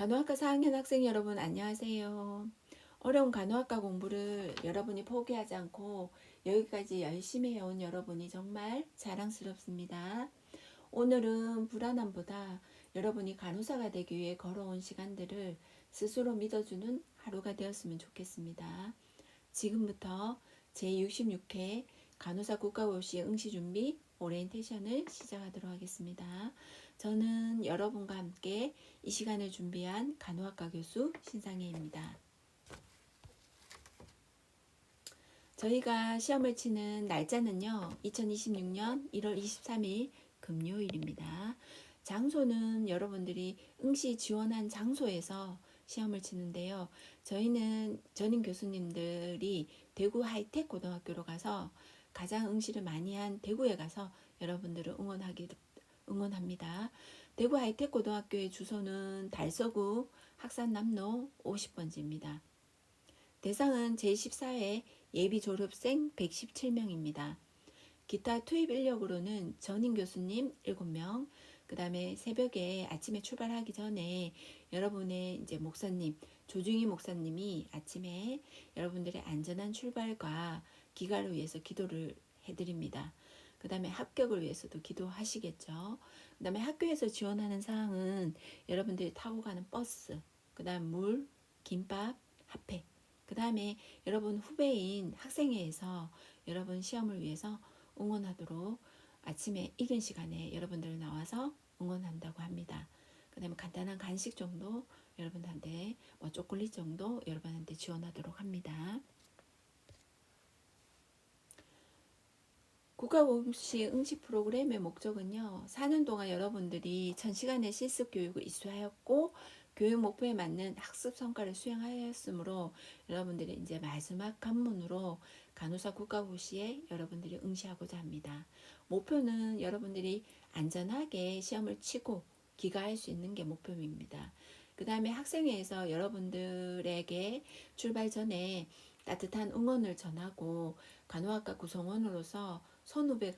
간호학과 4학년 학생 여러분 안녕하세요. 어려운 간호학과 공부를 여러분이 포기하지 않고 여기까지 열심히 해온 여러분이 정말 자랑스럽습니다. 오늘은 불안함보다 여러분이 간호사가 되기 위해 걸어온 시간들을 스스로 믿어주는 하루가 되었으면 좋겠습니다. 지금부터 제66회 간호사 국가고시 응시준비 오리엔테이션을 시작하도록 하겠습니다. 저는 여러분과 함께 이 시간을 준비한 간호학과 교수 신상혜입니다. 저희가 시험을 치는 날짜는요, 2026년 1월 23일 금요일입니다. 장소는 여러분들이 응시 지원한 장소에서 시험을 치는데요. 저희는 전임 교수님들이 대구 하이텍 고등학교로 가서 가장 응시를 많이 한 대구에 가서 여러분들을 응원합니다. 대구 하이텍 고등학교의 주소는 달서구 학산남로 50번지입니다. 대상은 제14회 예비 졸업생 117명입니다. 기타 투입 인력으로는 전임 교수님 7명, 그 다음에 새벽에 아침에 출발하기 전에 여러분의 이제 목사님, 조중희 목사님이 아침에 여러분들의 안전한 출발과 귀가를 위해서 기도를 해드립니다. 그 다음에 합격을 위해서도 기도하시겠죠. 그 다음에 학교에서 지원하는 사항은 여러분들이 타고 가는 버스, 그 다음 물, 김밥, 핫팩, 그 다음에 여러분 후배인 학생회에서 여러분 시험을 위해서 응원하도록 아침에 이른 시간에 여러분들 나와서 응원한다고 합니다. 그 다음에 간단한 간식 정도 여러분한테 초콜릿 정도 여러분한테 지원하도록 합니다. 국가고시 응시 프로그램의 목적은요, 4년 동안 여러분들이 1000시간의 실습 교육을 이수하였고 교육 목표에 맞는 학습 성과를 수행하였으므로 여러분들이 이제 마지막 관문으로 간호사 국가고시에 여러분들이 응시하고자 합니다. 목표는 여러분들이 안전하게 시험을 치고 귀가할 수 있는 게 목표입니다. 그 다음에 학생회에서 여러분들에게 출발 전에 따뜻한 응원을 전하고 간호학과 구성원으로서 선후배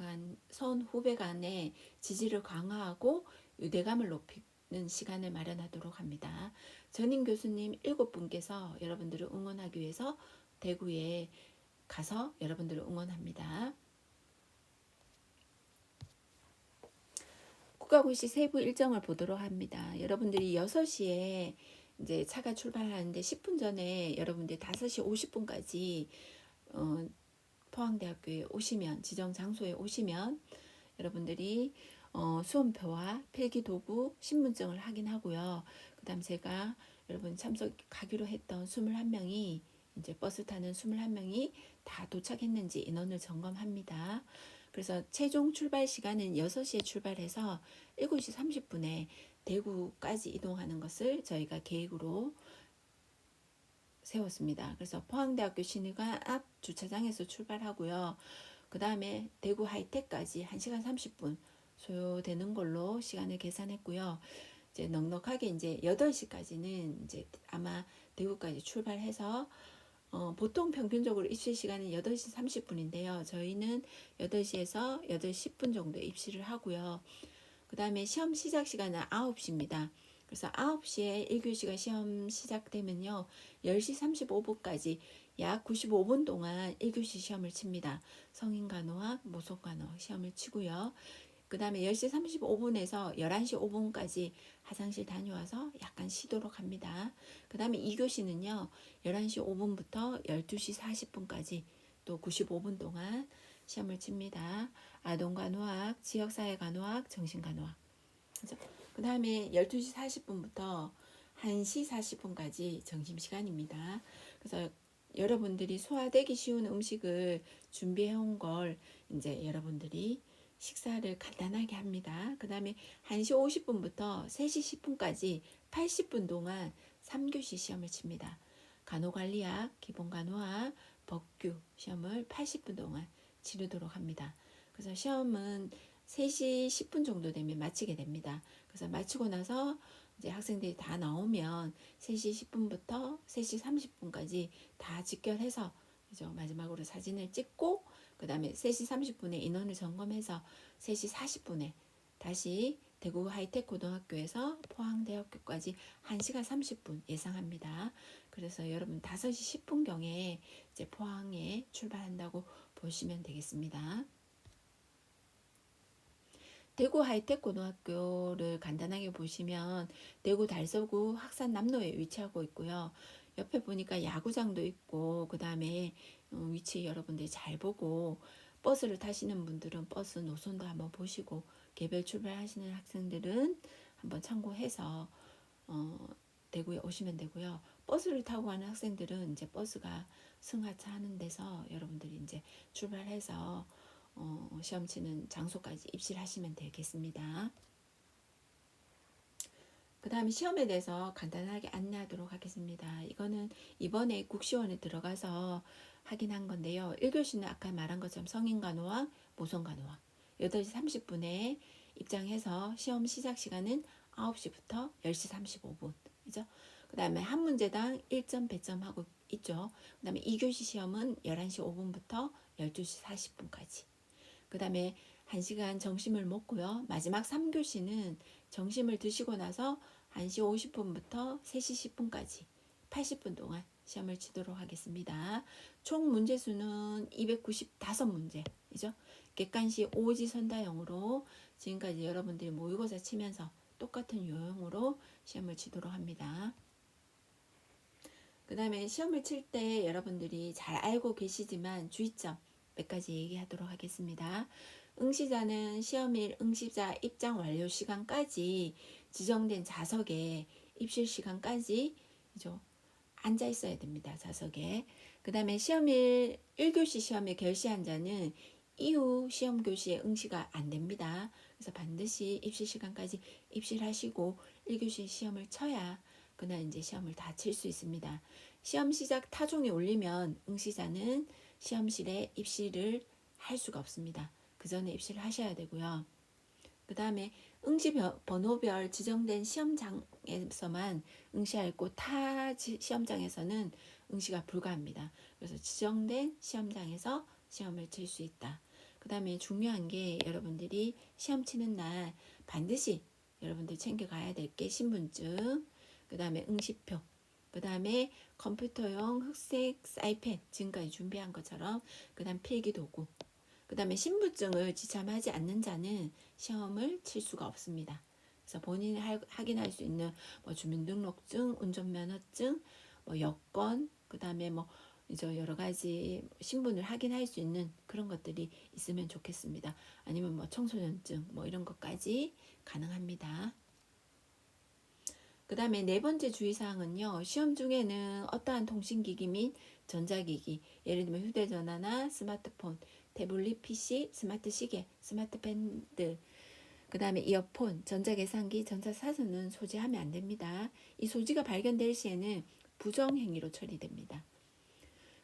간의 지지를 강화하고 유대감을 높이는 시간을 마련하도록 합니다. 전임 교수님 7분께서 여러분들을 응원하기 위해서 대구에 가서 여러분들을 응원합니다. 국가고시 세부 일정을 보도록 합니다. 여러분들이 6시에 이제 차가 출발하는데 10분 전에 여러분들이 5시 50분까지 포항대학교에 오시면, 지정 장소에 오시면 여러분들이 수험표와 필기도구, 신분증을 확인하고요. 그 다음 제가 여러분 참석하기로 했던 21명이 이제 버스 타는 21명이 다 도착했는지 인원을 점검합니다. 그래서 최종 출발 시간은 6시에 출발해서 7시 30분에 대구까지 이동하는 것을 저희가 계획으로 세웠습니다. 그래서 포항대학교 신의관 앞 주차장에서 출발하고요. 그 다음에 대구 하이텍까지 1시간 30분 소요되는 걸로 시간을 계산했고요. 이제 넉넉하게 이제 8시까지는 이제 아마 대구까지 출발해서 보통 평균적으로 입시 시간은 8시 30분인데요. 저희는 8시에서 8시 10분 정도 입시를 하고요. 그 다음에 시험 시작 시간은 9시입니다. 그래서 9시에 1교시가 시험 시작되면요. 10시 35분까지 약 95분 동안 1교시 시험을 칩니다. 성인간호학, 모성간호 시험을 치고요. 그 다음에 10시 35분에서 11시 5분까지 화장실 다녀와서 약간 쉬도록 합니다. 그 다음에 2교시는요. 11시 5분부터 12시 40분까지 또 95분 동안 시험을 칩니다. 아동간호학, 지역사회간호학, 정신간호학. 그 다음에 12시 40분부터 1시 40분까지 점심시간입니다. 그래서 여러분들이 소화되기 쉬운 음식을 준비해 온 걸 이제 여러분들이 식사를 간단하게 합니다. 그 다음에 1시 50분부터 3시 10분까지 80분 동안 3교시 시험을 칩니다. 간호관리학, 기본간호학, 법규 시험을 80분 동안 치르도록 합니다. 그래서 시험은 3시 10분 정도 되면 마치게 됩니다. 그래서 마치고 나서 이제 학생들이 다 나오면 3시 10분부터 3시 30분까지 다 직결해서 마지막으로 사진을 찍고 그 다음에 3시 30분에 인원을 점검해서 3시 40분에 다시 대구 하이텍 고등학교에서 포항대학교까지 1시간 30분 예상합니다. 그래서 여러분 5시 10분경에 이제 포항에 출발한다고 보시면 되겠습니다. 대구 하이텍 고등학교를 간단하게 보시면 대구 달서구 학산 남로에 위치하고 있고요. 옆에 보니까 야구장도 있고 그 다음에 위치 여러분들이 잘 보고 버스를 타시는 분들은 버스 노선도 한번 보시고 개별 출발하시는 학생들은 한번 참고해서 대구에 오시면 되고요. 버스를 타고 가는 학생들은 이제 버스가 승하차 하는 데서 여러분들이 이제 출발해서 시험 치는 장소까지 입시를 하시면 되겠습니다. 그 다음에 시험에 대해서 간단하게 안내하도록 하겠습니다. 이거는 이번에 국시원에 들어가서 확인한 건데요. 1교시는 아까 말한 것처럼 성인간호학, 모성간호학 8시 30분에 입장해서 시험 시작 시간은 9시부터 10시 35분 이죠. 그 다음에 한 문제당 1점 배점 하고 있죠. 그 다음에 2교시 시험은 11시 5분부터 12시 40분까지. 그 다음에 1시간 점심을 먹고요. 마지막 3교시는 점심을 드시고 나서 1시 50분부터 3시 10분까지 80분 동안 시험을 치도록 하겠습니다. 총 문제수는 295문제이죠. 객관식 오지 선다형으로 지금까지 여러분들이 모의고사 치면서 똑같은 유형으로 시험을 치도록 합니다. 그 다음에 시험을 칠 때 여러분들이 잘 알고 계시지만 주의점 몇 가지 얘기하도록 하겠습니다. 응시자는 시험일 응시자 입장 완료 시간까지 지정된 좌석에 입실 시간까지 앉아 있어야 됩니다. 좌석에. 그 다음에 시험일 1교시 시험에 결시한 자는 이후 시험 교시에 응시가 안 됩니다. 그래서 반드시 입실 시간까지 입실하시고 1교시 시험을 쳐야 그날 이제 시험을 다 칠 수 있습니다. 시험 시작 타종이 울리면 응시자는 시험실에 입실을 할 수가 없습니다. 그 전에 입실을 하셔야 되고요. 그 다음에 응시 번호별 지정된 시험장에서만 응시하고 타 시험장에서는 응시가 불가합니다. 그래서 지정된 시험장에서 시험을 칠 수 있다. 그 다음에 중요한 게 여러분들이 시험 치는 날 반드시 여러분들 챙겨가야 될 게 신분증, 그 다음에 응시표, 그 다음에 컴퓨터용 흑색 사이펜 지금까지 준비한 것처럼, 그 다음 필기도구, 그 다음에 신분증을 지참하지 않는 자는 시험을 칠 수가 없습니다. 그래서 본인이 확인할 수 있는 주민등록증, 운전면허증, 여권, 그 다음에 이제 여러 가지 신분을 확인할 수 있는 그런 것들이 있으면 좋겠습니다. 아니면 청소년증 이런 것까지 가능합니다. 그 다음에 네 번째 주의사항은요. 시험 중에는 어떠한 통신기기 및 전자기기, 예를 들면 휴대전화나 스마트폰, 태블릿 PC, 스마트 시계, 스마트 밴드, 그 다음에 이어폰, 전자계산기, 전자사전은 소지하면 안 됩니다. 이 소지가 발견될 시에는 부정행위로 처리됩니다.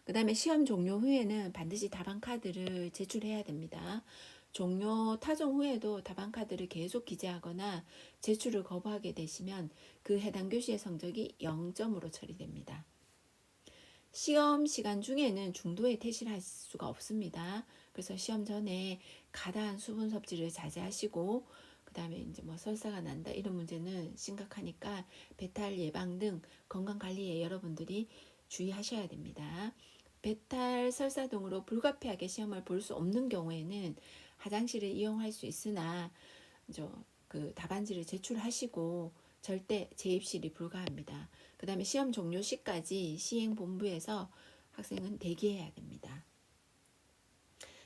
그 다음에 시험 종료 후에는 반드시 답안카드를 제출해야 됩니다. 종료 타종 후에도 답안카드를 계속 기재하거나 제출을 거부하게 되시면 그 해당 교시의 성적이 0점으로 처리됩니다. 시험 시간 중에는 중도에 퇴실할 수가 없습니다. 그래서 시험 전에 과다한 수분 섭취를 자제하시고, 그 다음에 이제 설사가 난다 이런 문제는 심각하니까 배탈 예방 등 건강 관리에 여러분들이 주의하셔야 됩니다. 배탈 설사 등으로 불가피하게 시험을 볼 수 없는 경우에는 화장실을 이용할 수 있으나 그 답안지를 제출하시고 절대 재입실이 불가합니다. 그 다음에 시험 종료 시까지 시행본부에서 학생은 대기해야 됩니다.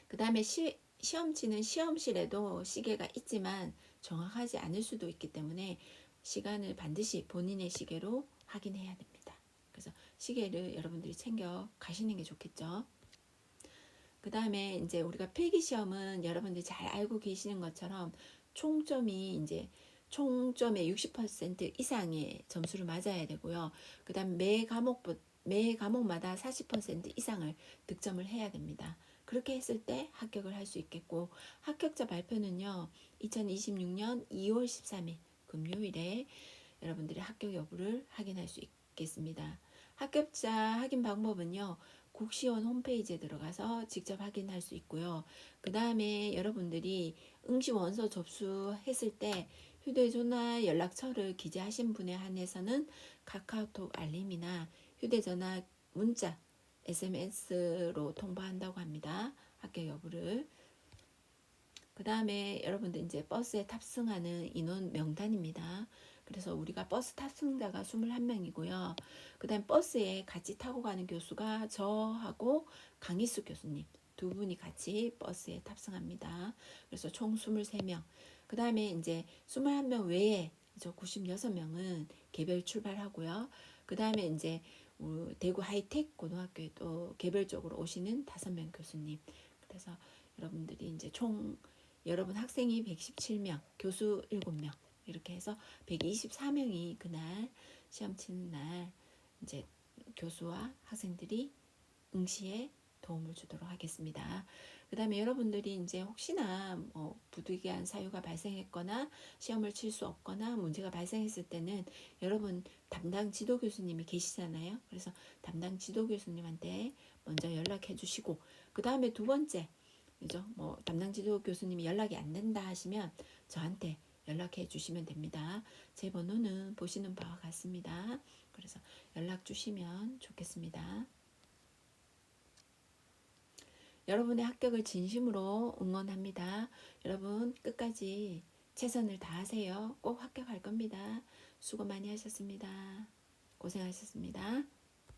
그 다음에 시험 치는 시험실에도 시계가 있지만 정확하지 않을 수도 있기 때문에 시간을 반드시 본인의 시계로 확인해야 됩니다. 그래서 시계를 여러분들이 챙겨 가시는 게 좋겠죠. 그 다음에 이제 우리가 필기시험은 여러분들이 잘 알고 계시는 것처럼 총점이 이제 총점의 60% 이상의 점수를 맞아야 되고요. 그 다음 매 과목마다 40% 이상을 득점을 해야 됩니다. 그렇게 했을 때 합격을 할 수 있겠고, 합격자 발표는요 2026년 2월 13일 금요일에 여러분들이 합격 여부를 확인할 수 있겠습니다. 합격자 확인 방법은요 국시원 홈페이지에 들어가서 직접 확인할 수 있고요. 그 다음에 여러분들이 응시 원서 접수했을 때 휴대전화 연락처를 기재하신 분에 한해서는 카카오톡 알림이나 휴대전화 문자, SMS로 통보한다고 합니다. 합격 여부를. 그 다음에 여러분들 이제 버스에 탑승하는 인원 명단입니다. 그래서 우리가 버스 탑승자가 21명이고요. 그 다음 버스에 같이 타고 가는 교수가 저하고 강희수 교수님 두 분이 같이 버스에 탑승합니다. 그래서 총 23명. 그 다음에 이제 21명 외에 96명은 개별 출발하고요. 그 다음에 이제 대구 하이텍 고등학교에 또 개별적으로 오시는 5명 교수님. 그래서 여러분들이 이제 총 여러분 학생이 117명, 교수 7명 이렇게 해서 124명이 그날 시험 치는 날 이제 교수와 학생들이 응시에 도움을 주도록 하겠습니다. 그 다음에 여러분들이 이제 혹시나 부득이한 사유가 발생했거나 시험을 칠 수 없거나 문제가 발생했을 때는 여러분 담당 지도 교수님이 계시잖아요. 그래서 담당 지도 교수님한테 먼저 연락해 주시고 그 다음에 두 번째 그죠? 담당 지도 교수님이 연락이 안 된다 하시면 저한테 연락해 주시면 됩니다. 제 번호는 보시는 바와 같습니다. 그래서 연락 주시면 좋겠습니다. 여러분의 합격을 진심으로 응원합니다. 여러분 끝까지 최선을 다하세요. 꼭 합격할 겁니다. 수고 많이 하셨습니다. 고생하셨습니다.